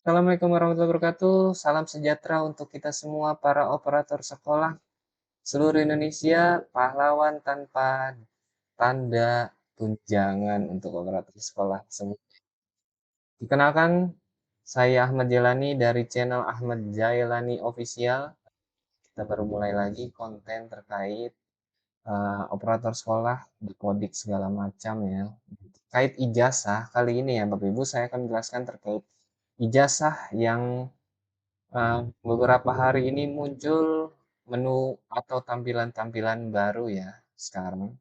Assalamualaikum warahmatullahi wabarakatuh. Salam sejahtera untuk kita semua para operator sekolah seluruh Indonesia, pahlawan tanpa tanda tunjangan untuk operator sekolah semua. Dikenalkan, saya Ahmad Jailani dari channel Ahmad Jailani Official. Kita baru mulai lagi konten terkait operator sekolah, dikodik segala macam ya. Terkait ijazah, kali ini ya Bapak Ibu saya akan menjelaskan terkait ijazah yang beberapa hari ini muncul menu atau tampilan-tampilan baru ya sekarang.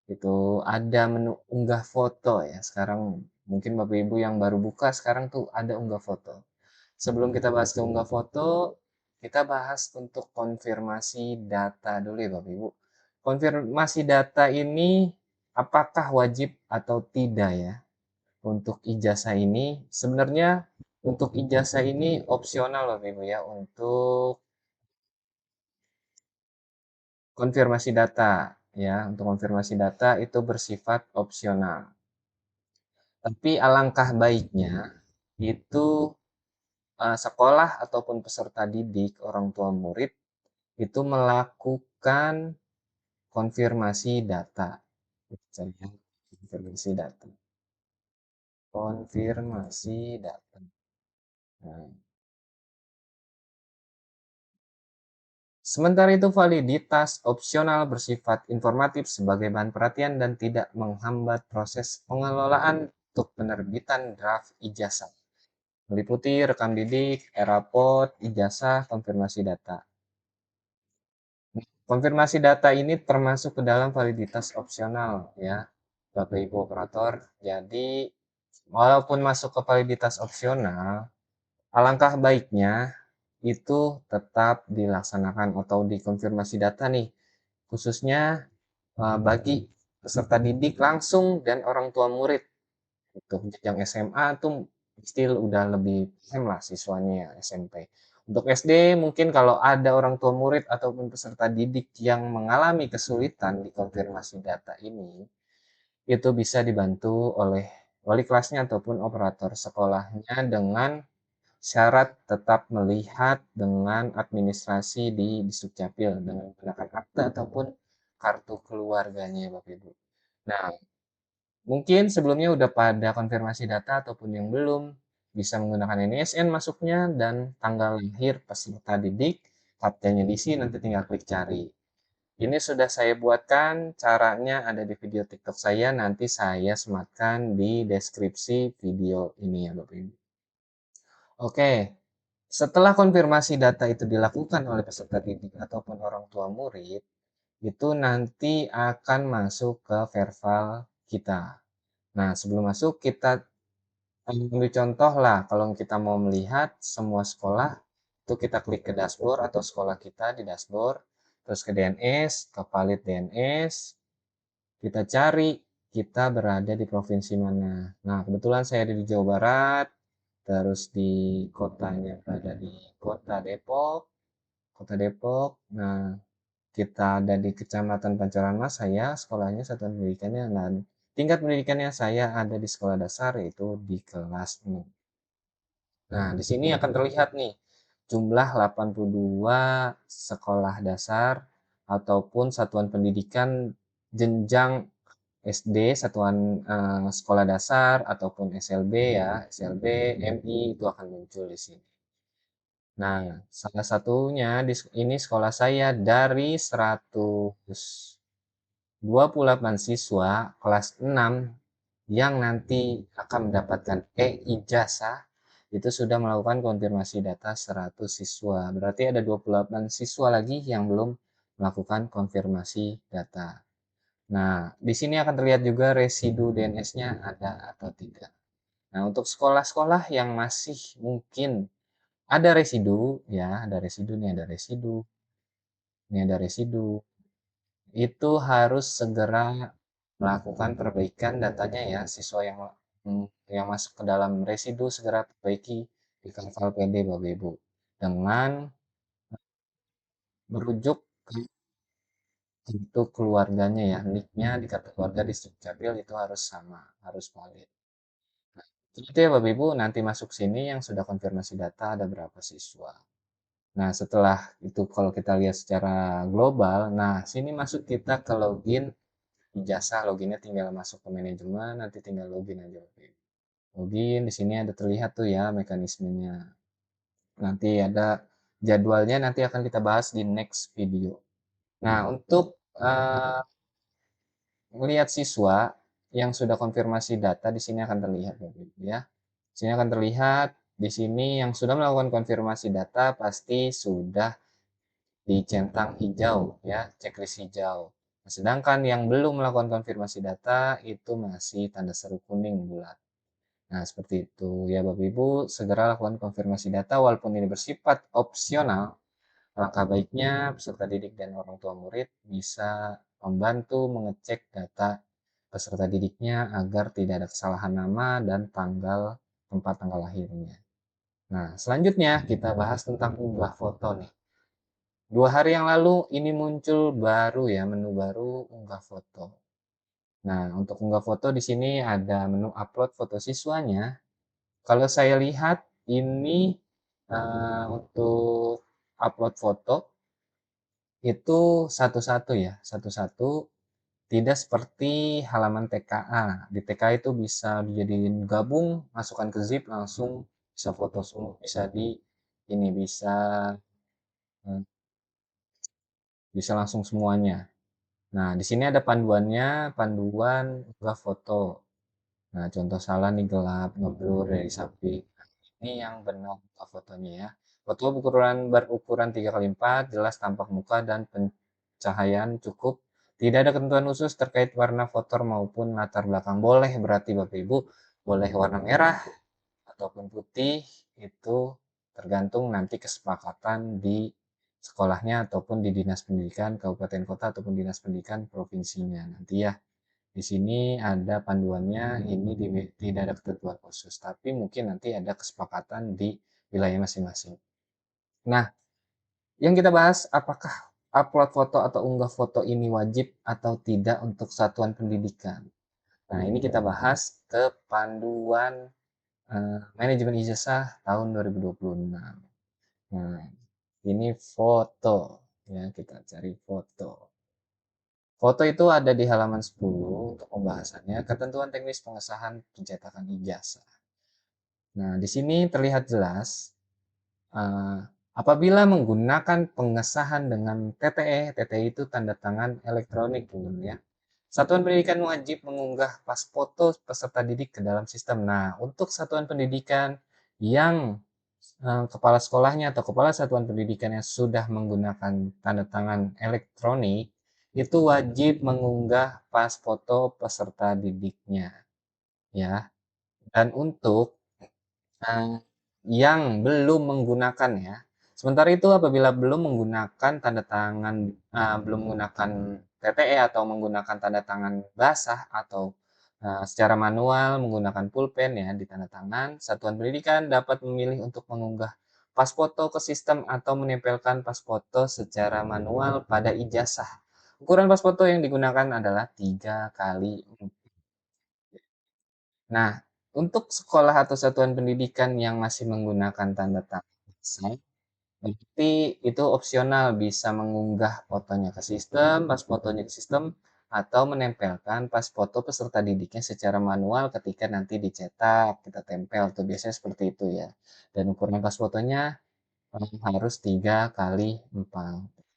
Itu ada menu unggah foto ya. Sekarang mungkin Bapak Ibu yang baru buka sekarang tuh ada unggah foto. Sebelum kita bahas ke unggah foto, kita bahas untuk konfirmasi data dulu ya Bapak Ibu. Konfirmasi data ini apakah wajib atau tidak ya? Untuk ijazah ini, sebenarnya untuk ijazah ini opsional Bapak Ibu ya, untuk konfirmasi data ya, untuk konfirmasi data itu bersifat opsional. Tapi alangkah baiknya itu sekolah ataupun peserta didik, orang tua murid itu melakukan konfirmasi data. Konfirmasi data. Konfirmasi data. Nah, sementara itu, validitas opsional bersifat informatif sebagai bahan perhatian dan tidak menghambat proses pengelolaan untuk penerbitan draft ijazah. Meliputi rekam didik, e-rapot, ijazah, konfirmasi data. Konfirmasi data ini termasuk ke dalam validitas opsional ya, Bapak Ibu operator. Jadi, walaupun masuk ke validitas opsional, alangkah baiknya itu tetap dilaksanakan atau dikonfirmasi data nih, khususnya bagi peserta didik langsung dan orang tua murid. Untuk jenjang SMA tuh still udah lebih paham lah siswanya ya, SMP. Untuk SD mungkin kalau ada orang tua murid ataupun peserta didik yang mengalami kesulitan di konfirmasi data ini, itu bisa dibantu oleh wali kelasnya ataupun operator sekolahnya dengan syarat tetap melihat dengan administrasi di Dukcapil dengan menggunakan akte ataupun kartu keluarganya Bapak Ibu. Nah, mungkin sebelumnya udah pada konfirmasi data ataupun yang belum, bisa menggunakan NISN masuknya dan tanggal lahir peserta didik, kaptennya diisi, nanti tinggal klik cari. Ini sudah saya buatkan, caranya ada di video TikTok saya, nanti saya sematkan di deskripsi video ini ya Bapak Ibu. Oke, setelah konfirmasi data itu dilakukan oleh peserta didik ataupun orang tua murid, itu nanti akan masuk ke Verval kita. Nah, sebelum masuk kita ambil contoh lah, kalau kita mau melihat semua sekolah, itu kita klik ke dashboard atau sekolah kita di dashboard, terus ke DNS, ke valid DNS, kita cari kita berada di provinsi mana. Nah, kebetulan saya ada di Jawa Barat, terus di kotanya berada di Kota Depok, Kota Depok. Nah, kita ada di Kecamatan Pancoran Mas, saya sekolahnya satuan pendidikannya, dan tingkat pendidikannya saya ada di sekolah dasar yaitu di kelas 6. Nah, di sini akan terlihat nih jumlah 82 sekolah dasar ataupun satuan pendidikan jenjang SD, satuan sekolah dasar ataupun SLB ya, SLB, MI itu akan muncul di sini. Nah, salah satunya ini sekolah saya dari 128 siswa kelas 6 yang nanti akan mendapatkan e-ijazah itu sudah melakukan konfirmasi data 100 siswa. Berarti ada 28 siswa lagi yang belum melakukan konfirmasi data. Nah, di sini akan terlihat juga residu DNS-nya ada atau tidak. Nah, untuk sekolah-sekolah yang masih mungkin ada residu, ya, ada residu, nih ada residu, ini ada residu, itu harus segera melakukan perbaikan datanya ya, siswa yang masuk ke dalam residu segera perbaiki di Kanval PD Bapak Ibu dengan merujuk ke kartu keluarganya ya, nicknya di kartu keluarga di Dukcapil itu harus sama, harus valid. Itu ya Bapak Ibu, nanti masuk sini yang sudah konfirmasi data ada berapa siswa. Nah, setelah itu kalau kita lihat secara global, nah sini masuk kita ke login ijazah, loginnya tinggal masuk ke manajemen, nanti tinggal login aja Bapak Ibu. Login, di sini ada terlihat tuh ya mekanismenya. Nanti ada jadwalnya, nanti akan kita bahas di next video. Nah, untuk melihat siswa yang sudah konfirmasi data di sini akan terlihat ya. Di sini akan terlihat di sini yang sudah melakukan konfirmasi data pasti sudah dicentang hijau ya, checklist hijau. Nah, sedangkan yang belum melakukan konfirmasi data itu masih tanda seru kuning bulat. Nah, seperti itu ya Bapak Ibu, segera lakukan konfirmasi data walaupun ini bersifat opsional. Langkah baiknya peserta didik dan orang tua murid bisa membantu mengecek data peserta didiknya agar tidak ada kesalahan nama dan tempat tanggal lahirnya. Nah, selanjutnya kita bahas tentang unggah foto nih. 2 hari yang lalu ini muncul baru ya, menu baru unggah foto. Nah, untuk unggah foto di sini ada menu upload foto siswanya. Kalau saya lihat ini untuk upload foto itu satu-satu ya, satu-satu, tidak seperti halaman TKA. Di TKA itu bisa dijadiin gabung, masukkan ke zip langsung bisa foto semua, bisa di ini eh, bisa langsung semuanya. Nah, di sini ada panduannya, panduan unggah foto. Nah, contoh salah nih gelap, ngeblur dari samping. Ini yang benar fotonya ya. Foto berukuran 3x4, jelas tampak muka dan pencahayaan cukup. Tidak ada ketentuan khusus terkait warna foto maupun latar belakang. Boleh berarti Bapak Ibu, boleh warna merah ataupun putih, itu tergantung nanti kesepakatan di sekolahnya ataupun di Dinas Pendidikan Kabupaten Kota ataupun Dinas Pendidikan provinsinya nanti ya. Di sini ada panduannya, ini tidak ada ketentuan khusus, tapi mungkin nanti ada kesepakatan di wilayah masing-masing. Nah, yang kita bahas apakah upload foto atau unggah foto ini wajib atau tidak untuk satuan pendidikan. Nah, ini kita bahas ke panduan manajemen ijazah tahun 2026. Nah, ini foto ya, kita cari foto. Foto itu ada di halaman 10 untuk pembahasannya, ketentuan teknis pengesahan pencetakan ijazah. Nah, di sini terlihat jelas apabila menggunakan pengesahan dengan TTE, TTE itu tanda tangan elektronik ya. Satuan pendidikan wajib mengunggah pas foto peserta didik ke dalam sistem. Nah, untuk satuan pendidikan yang kepala sekolahnya atau kepala satuan pendidikan yang sudah menggunakan tanda tangan elektronik itu wajib mengunggah pas foto peserta didiknya ya. Dan untuk yang belum menggunakan ya. Sementara itu apabila belum menggunakan tanda tangan, belum menggunakan TTE atau menggunakan tanda tangan basah atau secara manual menggunakan pulpen ya di tanda tangan, satuan pendidikan dapat memilih untuk mengunggah pas foto ke sistem atau menempelkan pas foto secara manual pada ijazah. Ukuran pas foto yang digunakan adalah 3x4. Nah, untuk sekolah atau satuan pendidikan yang masih menggunakan tanda tangan desain, berarti itu opsional bisa mengunggah fotonya ke sistem, pas fotonya ke sistem, atau menempelkan pas foto peserta didiknya secara manual ketika nanti dicetak, kita tempel tuh biasanya seperti itu ya. Dan ukuran pas fotonya harus 3x4.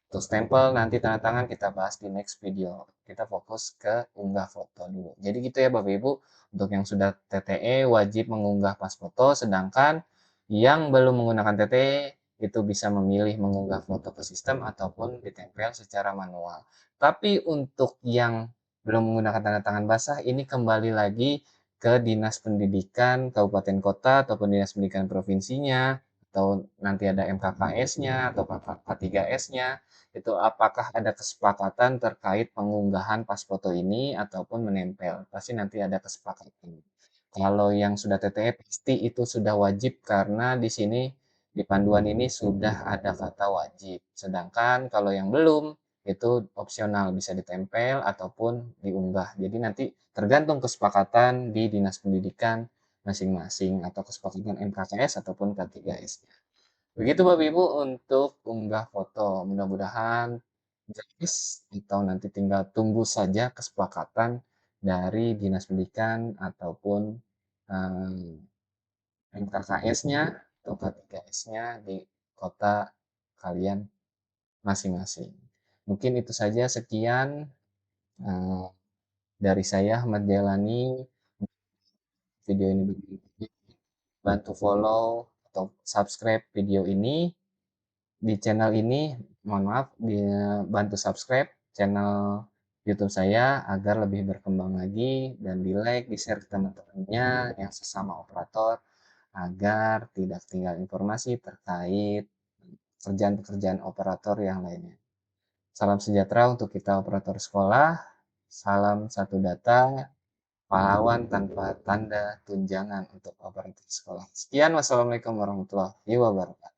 Untuk stempel nanti tanda tangan kita bahas di next video. Kita fokus ke unggah foto dulu. Jadi gitu ya Bapak Ibu, untuk yang sudah TTE wajib mengunggah pas foto, sedangkan yang belum menggunakan TTE itu bisa memilih mengunggah foto ke sistem ataupun ditempel secara manual. Tapi untuk yang belum menggunakan tanda tangan basah, ini kembali lagi ke Dinas Pendidikan Kabupaten Kota ataupun Dinas Pendidikan Provinsinya atau nanti ada MKKS-nya atau K3S-nya, itu apakah ada kesepakatan terkait pengunggahan pas foto ini ataupun menempel. Pasti nanti ada kesepakatan. Kalau yang sudah TTE pasti itu sudah wajib karena di sini di panduan ini sudah ada kata wajib. Sedangkan kalau yang belum itu opsional bisa ditempel ataupun diunggah. Jadi nanti tergantung kesepakatan di Dinas Pendidikan masing-masing atau kesepakatan MKKS ataupun K3S-nya. Begitu Bapak Ibu untuk unggah foto. Mudah-mudahan gratis atau nanti tinggal tunggu saja kesepakatan dari Dinas Pendidikan ataupun MKKS-nya atau K3S-nya di kota kalian masing-masing. Mungkin itu saja sekian eh, dari saya Ahmad Jailani. Video ini bantu follow atau subscribe video ini di channel ini. Mohon maaf, bantu subscribe channel YouTube saya agar lebih berkembang lagi dan di like, di share ke teman-temannya yang sesama operator agar tidak tinggal informasi terkait pekerjaan-pekerjaan operator yang lainnya. Salam sejahtera untuk kita operator sekolah. Salam satu data, pahlawan tanpa tanda tunjangan untuk operator sekolah. Sekian, wassalamualaikum warahmatullahi wabarakatuh.